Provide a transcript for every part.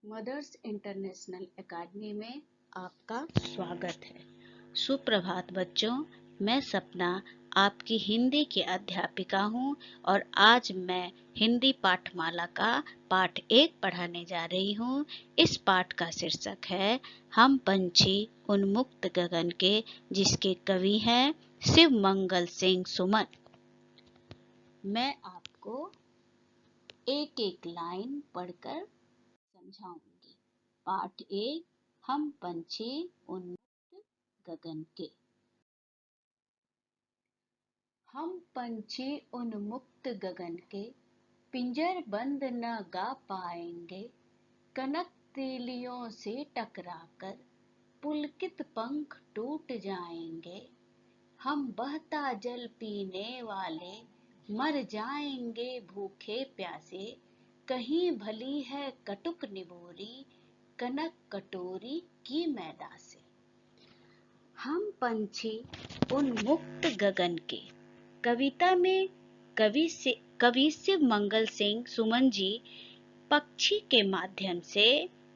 Mother's international academy में आपका स्वागत है। सुप्रभात बच्चों, मैं सपना आपकी हिंदी की अध्यापिका हूँ और आज मैं हिंदी पाठमाला का पाठ 1 पढ़ाने जा रही हूँ। इस पाठ का शीर्षक है हम पंछी उन्मुक्त गगन के, जिसके कवि हैं शिव मंगल सिंह सुमन। मैं आपको एक एक लाइन पढ़कर समझाऊंगी। पाठ 1, हम पंछी उन्मुक्त गगन के। हम पंछी उन्मुक्त गगन के, पिंजर बंद न गा पाएंगे। कनक तीलियों से टकराकर पुलकित पंख टूट जाएंगे। हम बहता जल पीने वाले मर जाएंगे भूखे प्यासे। कहीं भली है कटुक निबोरी, कनक कटोरी की मैदा से। हम पंछी उन्मुक्त गगन के। कविता में कवि शिव मंगल सिंह सुमन जी पक्षी के माध्यम से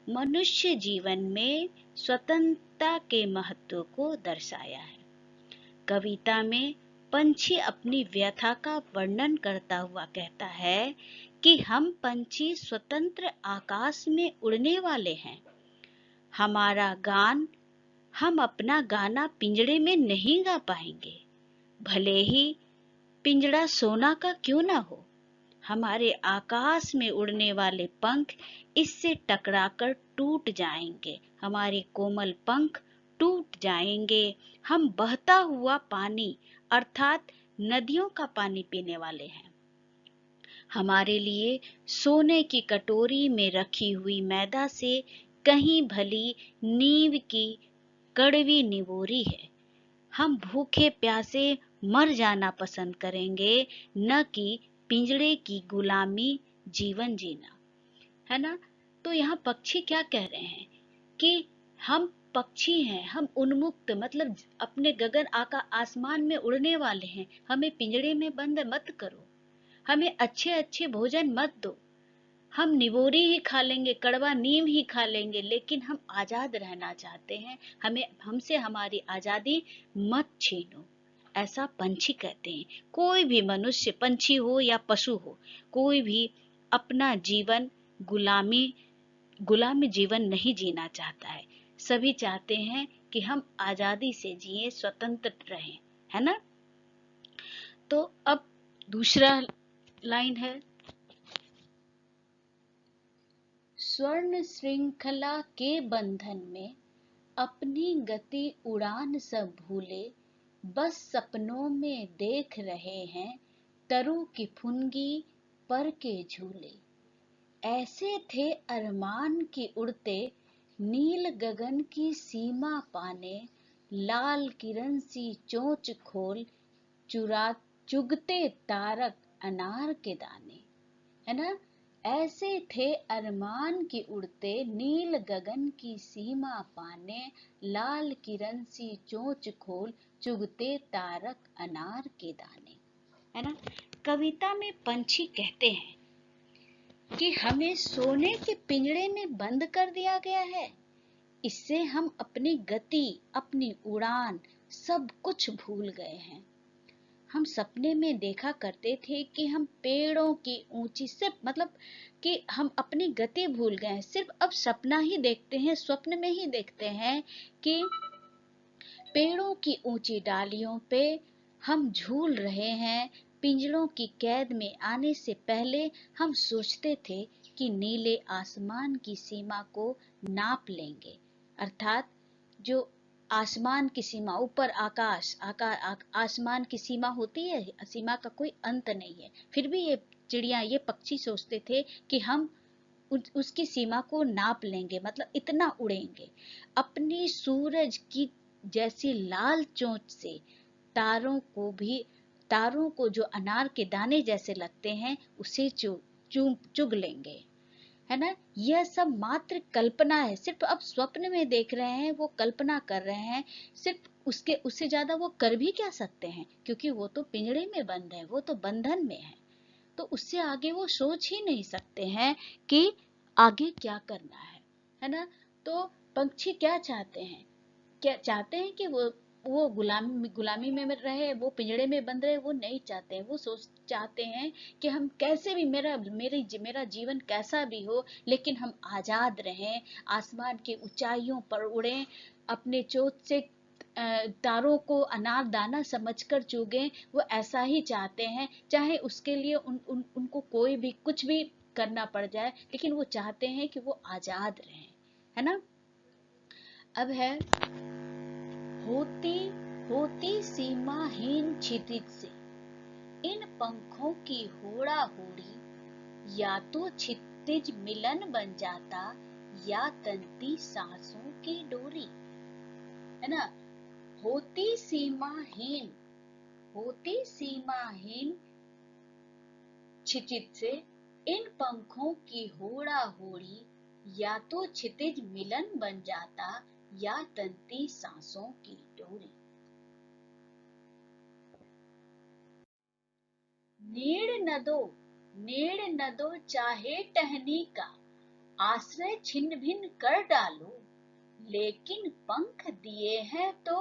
मनुष्य जीवन में स्वतंत्रता के महत्व को दर्शाया है। कविता में पंछी अपनी व्यथा का वर्णन करता हुआ कहता है कि हम पंछी स्वतंत्र आकाश में उड़ने वाले हैं। हम अपना गाना पिंजड़े में नहीं गा पाएंगे, भले ही पिंजड़ा सोना का क्यों ना हो। हमारे आकाश में उड़ने वाले पंख इससे टकराकर टूट जाएंगे, हमारे कोमल पंख टूट जाएंगे। हम बहता हुआ पानी अर्थात नदियों का पानी पीने वाले हैं। हमारे लिए सोने की कटोरी में रखी हुई मैदा से कहीं भली नींव की कड़वी निबोरी है। हम भूखे प्यासे मर जाना पसंद करेंगे, न कि पिंजड़े की गुलामी जीवन जीना, है ना। तो यहाँ पक्षी क्या कह रहे हैं कि हम पक्षी हैं, हम उन्मुक्त मतलब अपने गगन आसमान में उड़ने वाले हैं। हमें पिंजड़े में बंद मत करो, हमें अच्छे अच्छे भोजन मत दो। हम निबोरी ही खा लेंगे, कड़वा नीम ही खा लेंगे, लेकिन हम आजाद रहना चाहते हैं। हमसे हमारी आजादी मत छीनो, ऐसा पंछी कहते हैं। कोई भी मनुष्य, पंछी हो या पशु हो, कोई भी अपना जीवन गुलामी जीवन नहीं जीना चाहता है। सभी चाहते हैं कि हम आजादी से जिए, स्वतंत्र रहें, है ना। तो अब दूसरा लाइन है, स्वर्ण श्रृंखला के बंधन में अपनी गति उड़ान सब भूले। बस सपनों में देख रहे हैं तरु की फुनगी पर के झूले। ऐसे थे अरमान की उड़ते, नील गगन की सीमा पाने। लाल किरण सी चोंच खोल चुगते तारक अनार के दाने, है ना। ऐसे थे अरमान की उड़ते, नील गगन की सीमा पाने। लाल किरण सी चोंच खोल चुगते तारक अनार के दाने, है ना। कविता में पंछी कहते हैं कि हमें सोने के पिंजड़े में बंद कर दिया गया है। इससे हम अपनी गति, अपनी उड़ान सब कुछ भूल गए हैं। हम सपने में देखा करते थे कि हम पेड़ों की ऊंची, सिर्फ मतलब कि हम अपनी गति भूल गए हैं। सिर्फ अब सपना ही देखते हैं, स्वप्न में ही देखते हैं कि पेड़ों की ऊंची डालियों पे हम झूल रहे हैं। पिंजड़ों की कैद में आने से पहले हम सोचते थे कि नीले आसमान की सीमा को नाप लेंगे, अर्थात जो आसमान की सीमा, ऊपर आसमान की सीमा होती है, सीमा का कोई अंत नहीं है। फिर भी ये चिड़िया, ये पक्षी सोचते थे कि हम उसकी सीमा को नाप लेंगे, मतलब इतना उड़ेंगे। अपनी सूरज की जैसी लाल चोंच से तारों को जो अनार के दाने जैसे लगते हैं, उसे चुग लेंगे, है ना। यह सब मात्र कल्पना है, सिर्फ अब स्वप्न में देख रहे हैं, वो कल्पना कर रहे हैं। सिर्फ उससे ज्यादा वो कर भी क्या सकते हैं, क्योंकि वो तो पिंजड़े में बंद है, वो तो बंधन में है। तो उससे आगे वो सोच ही नहीं सकते हैं कि आगे क्या करना है। है ना। तो पक्षी क्या चाहते हैं, क्या चाहते हैं कि वो गुलामी में रहे, वो पिंजड़े में बंद रहे, वो नहीं चाहते हैं। वो चाहते हैं कि हम कैसे भी, मेरा जीवन कैसा भी हो, लेकिन हम आजाद रहें, आसमान की ऊंचाइयों पर उड़ें, अपने चोंच से तारों को अनारदाना समझकर चुगें। वो ऐसा ही चाहते हैं, चाहे उसके लिए उनको कोई भी कुछ भी करना पड़ जाए, लेकिन वो चाहते हैं कि वो आजाद रहें, है ना। अब है, होती होती सीमाहीन क्षितिज से इन पंखों की होड़ा होड़ी, या तो क्षितिज मिलन बन जाता, या तनती सांसों की डोरी, है ना। होती सीमाहीन, होती सीमाहीन क्षितिज से इन पंखों की होड़ा होड़ी, या तो क्षितिज मिलन बन जाता, या तनती सांसों की डोरी। नेड़ न दो चाहे टहनी का, आश्रय छिन्न भिन्न कर डालो, लेकिन पंख दिए हैं तो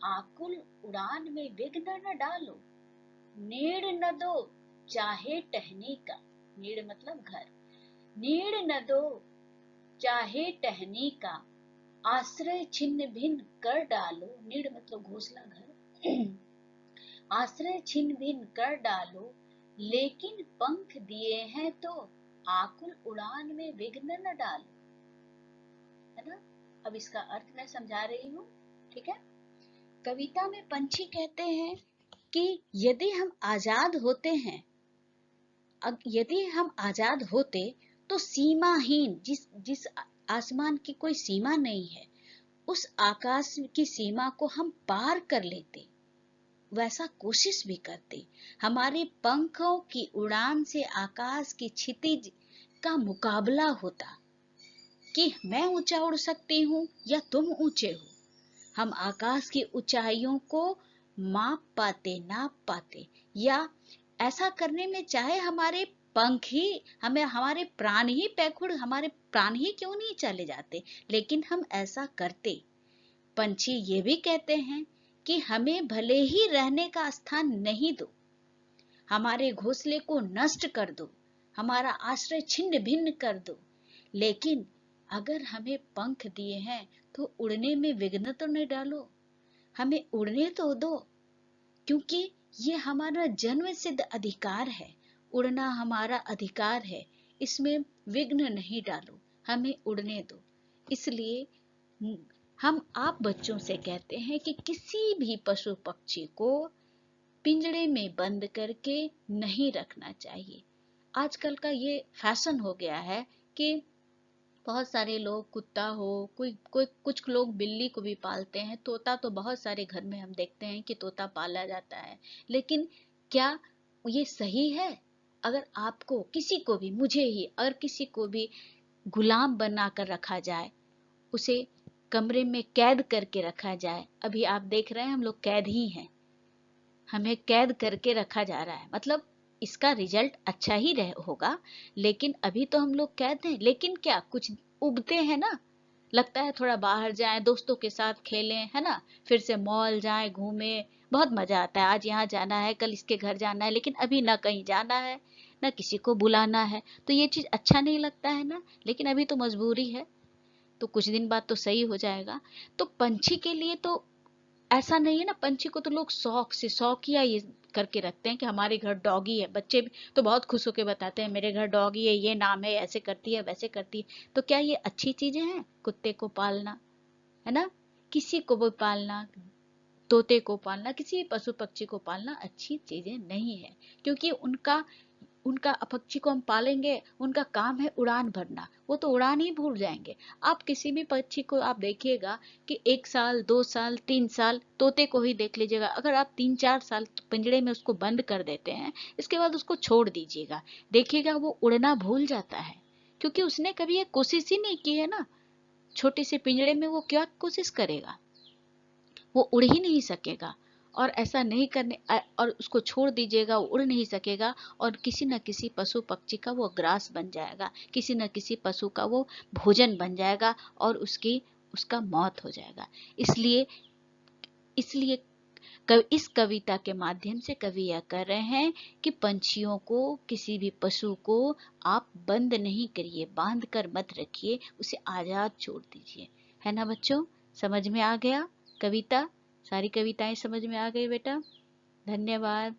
आकुल उड़ान में विघ्न न डालो। नेड़ न दो चाहे टहनी का, नेड़ मतलब घर, नेड़ न दो चाहे टहनी का, आश्रय छिन्न भिन्न कर डालो, नेड़ मतलब घोंसला घर, आश्रय छिन्न भिन्न कर डालो, लेकिन पंख दिए हैं तो आकुल उड़ान में विघ्न न डालो, है ना। अब इसका अर्थ मैं समझा रही हूँ, ठीक है। कविता में पंछी कहते हैं कि यदि हम आजाद होते हैं, यदि हम आजाद होते तो सीमाहीन, जिस आसमान की कोई सीमा नहीं है, उस आकाश की सीमा को हम पार कर लेते, वैसा कोशिश भी करते। हमारे पंखों की उड़ान से आकाश की क्षितिज का मुकाबला होता कि मैं ऊंचा उड़ सकती हूँ या तुम ऊंचे हो। हम आकाश की ऊंचाइयों को माप पाते, नाप पाते, या ऐसा करने में चाहे हमारे पंख ही, हमें हमारे प्राण ही पैखुड़, हमारे प्राण ही क्यों नहीं चले जाते, लेकिन हम ऐसा करते। पंछी ये भी कहते हैं कि हमें भले ही रहने का स्थान नहीं दो, हमारे घोंसले को नष्ट कर दो, हमारा आश्रय छिन्न भिन्न कर दो, लेकिन अगर हमें पंख दिए हैं तो उड़ने में विघ्न तो नहीं डालो, हमें उड़ने तो दो, क्योंकि ये हमारा जन्म सिद्ध अधिकार है, उड़ना हमारा अधिकार है, इसमें विघ्न नहीं डालो, हमें उड़ने दो। इसलिए हम आप बच्चों से कहते हैं कि किसी भी पशु पक्षी को पिंजड़े में बंद करके नहीं रखना चाहिए। आजकल का ये फैशन हो गया है कि बहुत सारे लोग कुत्ता हो, कोई कुछ लोग बिल्ली को भी पालते हैं, तोता तो बहुत सारे घर में हम देखते हैं कि तोता पाला जाता है, लेकिन क्या ये सही है? अगर आपको किसी को भी, मुझे ही अगर किसी को भी गुलाम बनाकर रखा जाए, उसे कमरे में कैद करके रखा जाए, अभी आप देख रहे हैं हम लोग कैद ही हैं, हमें कैद करके रखा जा रहा है, मतलब इसका रिजल्ट अच्छा ही होगा, लेकिन अभी तो हम लोग कैद हैं। लेकिन क्या कुछ उगते हैं ना, लगता है थोड़ा बाहर जाएं, दोस्तों के साथ खेलें, है ना, फिर से मॉल जाएं, घूमें, बहुत मजा आता है, आज यहाँ जाना है, कल इसके घर जाना है, लेकिन अभी ना कहीं जाना है, ना किसी को बुलाना है, तो ये चीज अच्छा नहीं लगता है ना, लेकिन अभी तो मजबूरी है, तो कुछ दिन बाद तो सही हो जाएगा। तो पंछी के लिए तो ऐसा नहीं है ना, पंछी को तो लोग शौक से, शौकिया ये करके रखते हैं कि हमारे घर डॉगी है, बच्चे भी तो बहुत खुश होकर बताते हैं मेरे घर डॉगी है, ये नाम है, ऐसे करती है, वैसे करती है। तो क्या ये अच्छी चीजें हैं? कुत्ते को पालना, है ना, किसी को भी पालना, तोते को पालना, किसी पशु पक्षी को पालना अच्छी चीजें नहीं है, क्योंकि उनका उनका पक्षी को हम पालेंगे, उनका काम है उड़ान भरना, वो तो उड़ान ही भूल जाएंगे। आप किसी भी पक्षी को आप देखिएगा कि 1 साल 2 साल 3 साल, तोते को ही देख लीजिएगा, अगर आप 3-4 साल पिंजड़े में उसको बंद कर देते हैं, इसके बाद उसको छोड़ दीजिएगा, देखिएगा वो उड़ना भूल जाता है, क्योंकि उसने कभी ये कोशिश ही नहीं की है ना। छोटे से पिंजड़े में वो क्या कोशिश करेगा, वो उड़ ही नहीं सकेगा। और ऐसा नहीं करने और उसको छोड़ दीजिएगा, वो उड़ नहीं सकेगा और किसी न किसी पशु पक्षी का वो ग्रास बन जाएगा, किसी न किसी पशु का वो भोजन बन जाएगा और उसका मौत हो जाएगा। इसलिए इसलिए इस कविता के माध्यम से कवि यह कर रहे हैं कि पंछियों को, किसी भी पशु को आप बंद नहीं करिए, बांध कर मत रखिए, उसे आजाद छोड़ दीजिए। है ना बच्चों, समझ में आ गया कविता? सारी कविताएं समझ में आ गई बेटा? धन्यवाद।